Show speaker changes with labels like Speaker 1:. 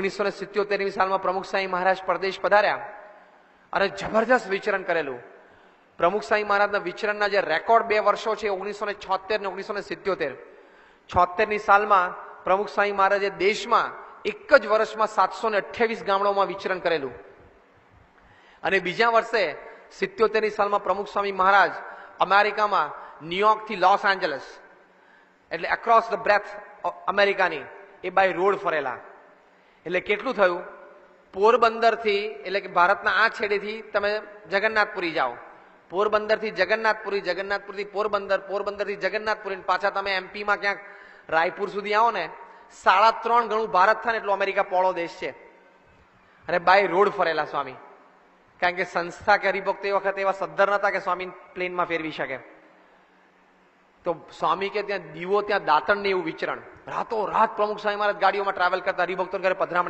Speaker 1: 1977ની સાલમાં પ્રમુખ સ્વામી મહારાજ પરદેશ પધાર્યા અને જબરજસ્ત વિચરણ કરેલું. પ્રમુખ સ્વામી મહારાજના વિચરણના જે રેકોર્ડ 2 વર્ષો છે 1976 ને 1977. 76ની સાલમાં પ્રમુખ સ્વામી મહારાજે દેશમાં એક જ વર્ષમાં 728 ગામડાઓમાં વિચરણ કરેલું. અને બીજા વર્ષે 77ની સાલમાં પ્રમુખ સ્વામી મહારાજ અમેરિકામાં ન્યુયોર્ક થી લોસ એન્જલસ એટલે અક્રોસ ધ બ્રેથ અમેરિકાની એ બાય રોડ ફરેલા. એટલે કેટલું થયું? પોરબંદર થી એટલે કે ભારતના આ છેડેથી તમે જગન્નાથપુરી જાઓ, પોરબંદરથી જગન્નાથપુરી, જગન્નાથપુરથી પોરબંદર, પોરબંદરથી જગન્નાથપુરી, પાછા તમે એમપીમાં ક્યાંક રાયપુર સુધી આવો ને 3.5 ગણું ભારત થાય ને એટલો અમેરિકા પોળો દેશ છે. અને બાય રોડ ફરેલા સ્વામી, કારણ કે સંસ્થા કે હરિભક્ત એ વખતે એવા સદ્ધર નતા કે સ્વામી પ્લેનમાં ફેરવી શકે. તો સ્વામી કે ત્યાં દીવો, ત્યાં દાતણ ને એવું વિચરણ, રાતો રાત પ્રમુખ સ્વામી મહારાજ ગાડીઓમાં ટ્રાવેલ કરતા, હરિભક્તો ઘરે પધરામણી